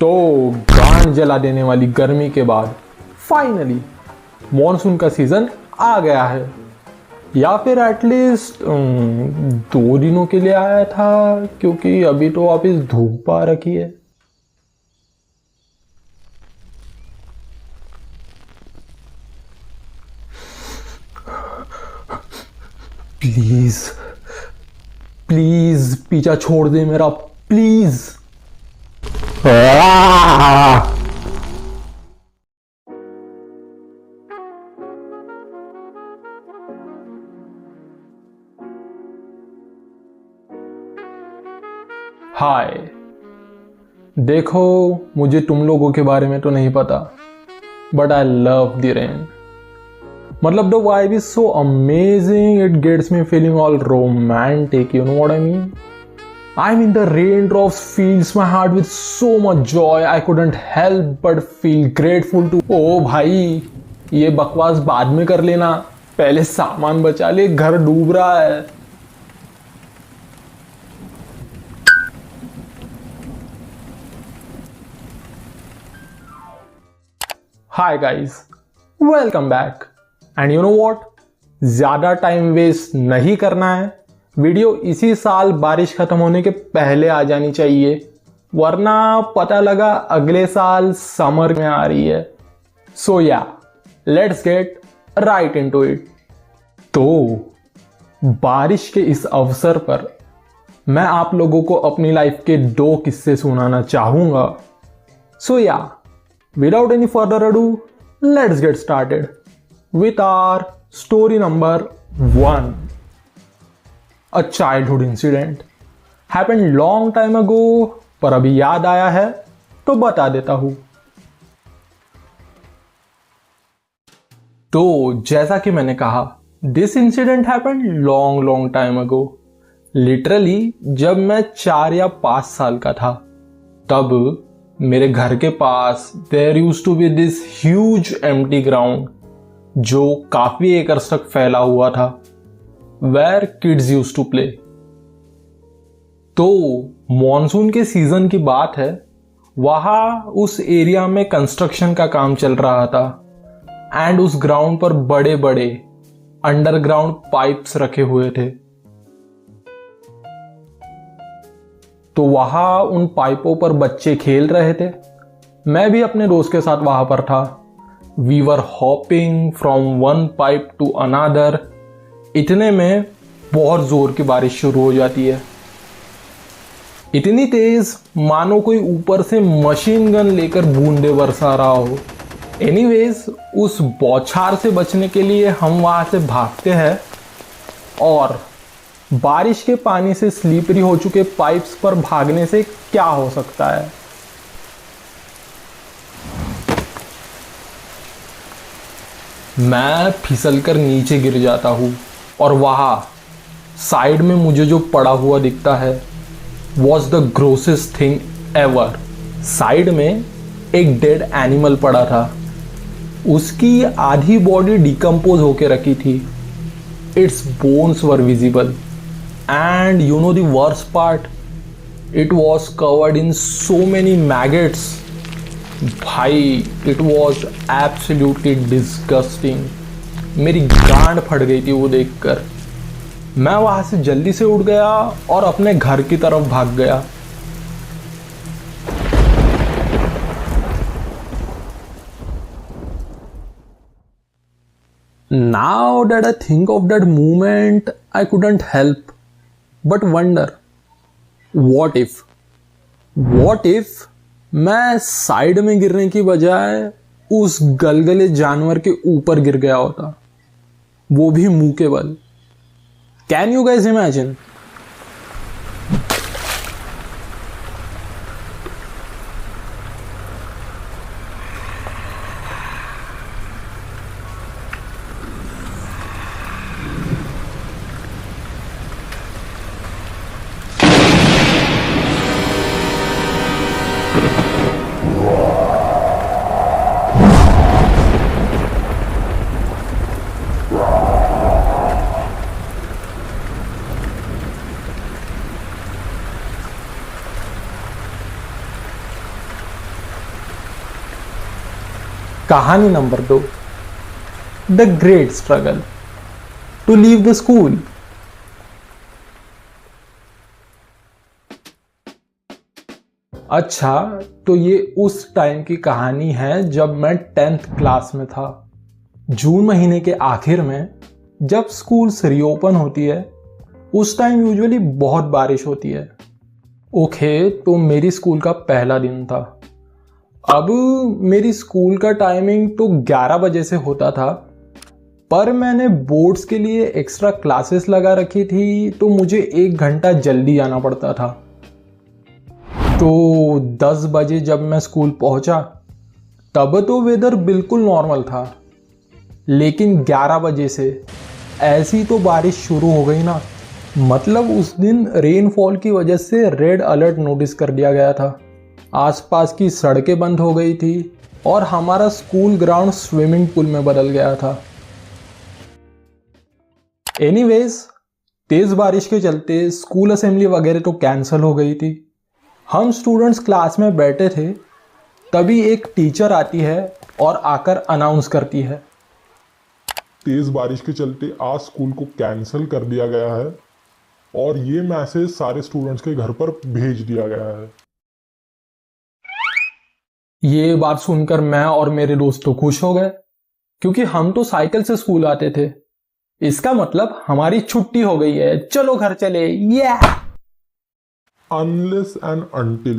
तो गांड जला देने वाली गर्मी के बाद फाइनली मॉनसून का सीजन आ गया है, या फिर एटलीस्ट 2 दिनों के लिए आया था, क्योंकि अभी तो वापिस धूप आ रखी है। प्लीज प्लीज पीछा छोड़ दे मेरा, प्लीज। हाय, देखो मुझे तुम लोगों के बारे में तो नहीं पता, but I love the rain. मतलब the vibe is so amazing, it gets me feeling all romantic, you know what I mean? I mean the raindrops fills my heart with so much joy, I couldn't help but feel grateful to। ओ भाई, ये बकवास बाद में कर लेना, पहले सामान बचा ले, घर डूब रहा है। Hi guys, welcome back। And you know what, ज्यादा टाइम वेस्ट नहीं करना है। वीडियो इसी साल बारिश खत्म होने के पहले आ जानी चाहिए, वरना पता लगा अगले साल समर में आ रही है। सो या, let's get right into it. तो बारिश के इस अवसर पर मैं आप लोगों को अपनी लाइफ के 2 किस्से सुनाना चाहूंगा। सो या, without any further ado, let's get started with our story number 1। A childhood incident happened long time ago, पर अभी याद आया है तो बता देता हूं। तो जैसा कि मैंने कहा, this incident happened long time ago। Literally जब मैं 4 या 5 साल का था, तब मेरे घर के पास there used to be this huge empty ground जो काफी एकर्स तक फैला हुआ था, where kids use to play. तो मॉनसून के सीजन की बात है, वहां उस एरिया में कंस्ट्रक्शन का काम चल रहा था एंड उस ग्राउंड पर बड़े बड़े अंडरग्राउंड पाइप्स रखे हुए थे। तो वहां उन पाइपों पर बच्चे खेल रहे थे। मैं भी अपने दोस्त के साथ वहां पर था। We were hopping from one pipe to another। इतने में बहुत जोर की बारिश शुरू हो जाती है, इतनी तेज मानो कोई ऊपर से मशीन गन लेकर बूंदे बरसा रहा हो। एनीवेज, उस बौछार से बचने के लिए हम वहां से भागते हैं और बारिश के पानी से स्लीपरी हो चुके पाइप्स पर भागने से क्या हो सकता है। मैं फिसलकर नीचे गिर जाता हूँ और वहाँ साइड में मुझे जो पड़ा हुआ दिखता है was the grossest thing ever. Side में एक डेड एनिमल पड़ा था, उसकी आधी बॉडी डिकम्पोज होके रखी थी। It's bones were visible and you know the worst part, it was covered in so many maggots. भाई, इट वॉज एब्सोल्युटली डिस्गस्टिंग। मेरी गांड फट गई थी वो देखकर। मैं वहां से जल्दी से उठ गया और अपने घर की तरफ भाग गया। Now that I think of that moment, I couldn't help but wonder, what if मैं साइड में गिरने की बजाय उस गलगले जानवर के ऊपर गिर गया होता, वो भी मुंह के बल। Can you guys imagine? कहानी number 2, the great struggle to leave the school. अच्छा, तो ये उस टाइम की कहानी है जब मैं 10th क्लास में था। जून महीने के आखिर में जब स्कूल्स रीओपन होती है उस टाइम यूजुअली बहुत बारिश होती है। ओके, तो मेरी स्कूल का पहला दिन था। अब मेरी स्कूल का टाइमिंग तो 11 बजे से होता था, पर मैंने बोर्ड्स के लिए एक्स्ट्रा क्लासेस लगा रखी थी, तो मुझे 1 घंटा जल्दी आना पड़ता था। तो 10 बजे जब मैं स्कूल पहुंचा तब तो वेदर बिल्कुल नॉर्मल था, लेकिन 11 बजे से ऐसी तो बारिश शुरू हो गई ना। मतलब उस दिन रेनफॉल की वजह से रेड अलर्ट नोटिस कर दिया गया था। आसपास की सड़कें बंद हो गई थी और हमारा स्कूल ग्राउंड स्विमिंग पूल में बदल गया था। एनीवेज, तेज बारिश के चलते स्कूल असेंबली वगैरह तो कैंसिल हो गई थी। हम स्टूडेंट्स क्लास में बैठे थे, तभी एक टीचर आती है और आकर अनाउंस करती है, तेज बारिश के चलते आज स्कूल को कैंसिल कर दिया गया है और ये मैसेज सारे स्टूडेंट्स के घर पर भेज दिया गया है। ये बात सुनकर मैं और मेरे दोस्त तो खुश हो गए, क्योंकि हम तो साइकिल से स्कूल आते थे। इसका मतलब हमारी छुट्टी हो गई है, चलो घर चले। अनलेस एंड अनटिल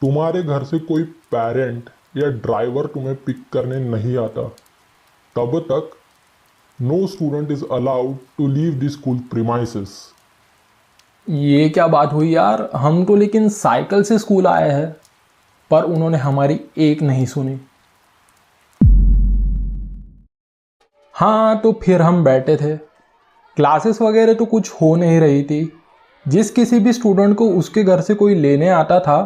तुम्हारे घर से कोई पेरेंट या ड्राइवर तुम्हें पिक करने नहीं आता, तब तक no student is allowed to leave the school premises. ये क्या बात हुई यार, हम तो लेकिन साइकिल से स्कूल आए हैं। पर उन्होंने हमारी एक नहीं सुनी। हाँ, तो फिर हम बैठे थे। क्लासेस वगैरह तो कुछ हो नहीं रही थी। जिस किसी भी स्टूडेंट को उसके घर से कोई लेने आता था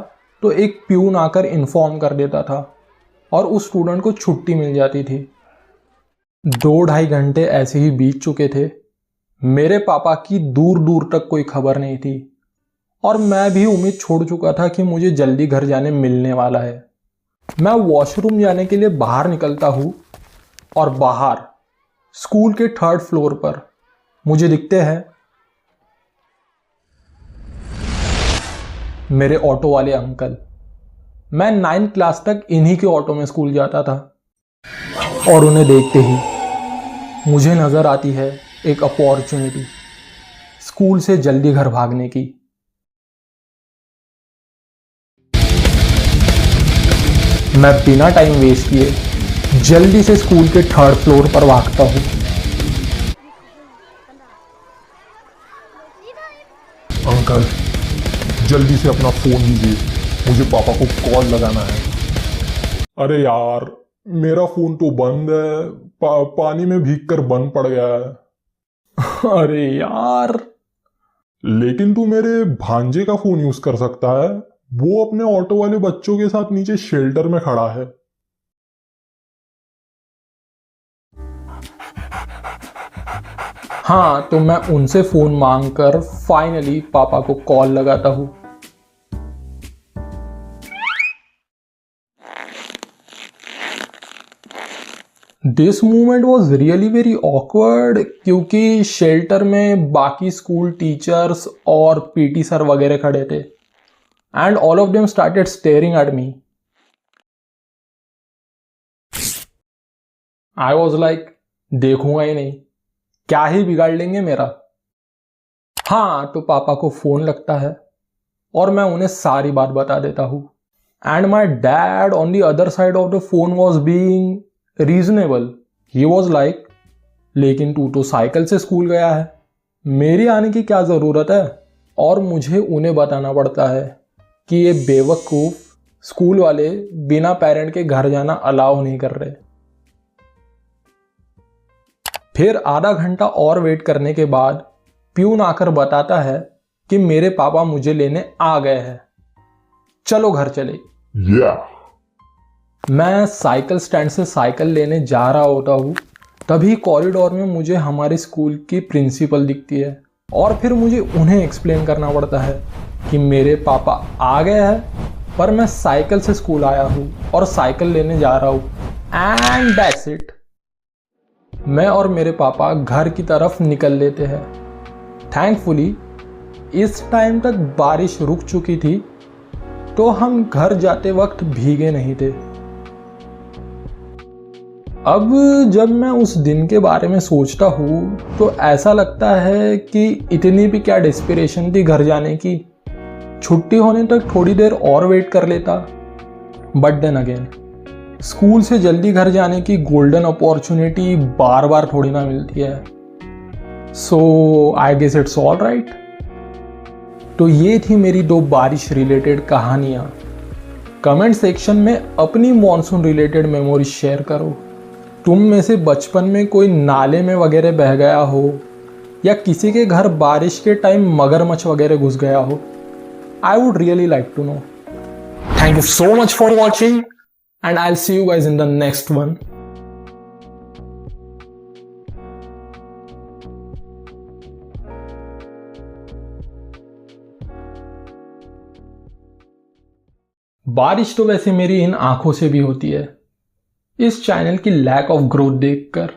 तो एक प्यून आकर इन्फॉर्म कर देता था और उस स्टूडेंट को छुट्टी मिल जाती थी। 2-2.5 घंटे ऐसे ही बीत चुके थे। मेरे पापा की दूर दूर तक कोई खबर नहीं थी और मैं भी उम्मीद छोड़ चुका था कि मुझे जल्दी घर जाने मिलने वाला है। मैं वॉशरूम जाने के लिए बाहर निकलता हूँ और बाहर स्कूल के 3rd फ्लोर पर मुझे दिखते हैं मेरे ऑटो वाले अंकल। मैं 9th क्लास तक इन्हीं के ऑटो में स्कूल जाता था और उन्हें देखते ही मुझे नजर आती है एक अपॉर्चुनिटी स्कूल से जल्दी घर भागने की। मैं बिना टाइम वेस्ट किए जल्दी से स्कूल के 3rd फ्लोर पर भागता हूँ। अंकल, जल्दी से अपना फोन दीजिए, मुझे पापा को कॉल लगाना है। अरे यार, मेरा फोन तो बंद है, पानी में भीगकर बंद पड़ गया है। अरे यार, लेकिन तू मेरे भांजे का फोन यूज कर सकता है, वो अपने ऑटो वाले बच्चों के साथ नीचे शेल्टर में खड़ा है। हाँ, तो मैं उनसे फोन मांगकर फाइनली पापा को कॉल लगाता हूँ। This moment was really very awkward, क्योंकि शेल्टर में बाकी स्कूल टीचर्स और पीटी सर वगैरह खड़े थे and all of them started staring at me. I was like, देखूंगा ही नहीं, क्या ही बिगाड़ लेंगे मेरा। हाँ, तो पापा को फोन लगता है और मैं उन्हें सारी बात बता देता हूँ and my dad on the other side of the phone was being reasonable. He was like, लेकिन तू तो साइकिल से स्कूल गया है, मेरी आने की क्या ज़रूरत है। और मुझे उन्हें बताना पड़ता है कि ये बेवकूफ़ स्कूल वाले बिना पेरेंट के घर जाना अलाउ नहीं कर रहे। फिर आधा घंटा और वेट करने के बाद प्यून आकर बताता है कि मेरे पापा मुझे लेने आ गए हैं, चलो घर चले। मैं साइकिल स्टैंड से साइकिल लेने जा रहा होता हूँ, तभी कॉरिडोर में मुझे हमारे स्कूल की प्रिंसिपल दिखती है और फिर मुझे उन्हें एक्सप्लेन करना पड़ता है कि मेरे पापा आ गए हैं, पर मैं साइकिल से स्कूल आया हूँ और साइकिल लेने जा रहा हूँ। And that's it. मैं और मेरे पापा घर की तरफ निकल लेते हैं। थैंकफुली इस टाइम तक बारिश रुक चुकी थी, तो हम घर जाते वक्त भीगे नहीं थे। अब जब मैं उस दिन के बारे में सोचता हूँ तो ऐसा लगता है कि इतनी भी क्या डेस्पिरेशन थी घर जाने की। छुट्टी होने तक थोड़ी देर और वेट कर लेता। बट देन अगेन, स्कूल से जल्दी घर जाने की गोल्डन अपॉर्चुनिटी बार बार थोड़ी ना मिलती है। So I guess it's all right. तो ये थी मेरी 2 बारिश रिलेटेड कहानियाँ। कमेंट सेक्शन में अपनी मॉनसून रिलेटेड मेमोरीज शेयर करो। तुम में से बचपन में कोई नाले में वगैरह बह गया हो, या किसी के घर बारिश के टाइम मगरमच्छ वगैरह घुस गया हो? I would really like to know. Thank you so much for watching and I will see you guys in the next one. बारिश तो वैसे मेरी इन आंखों से भी होती है, इस चैनल की लैक ऑफ ग्रोथ देखकर।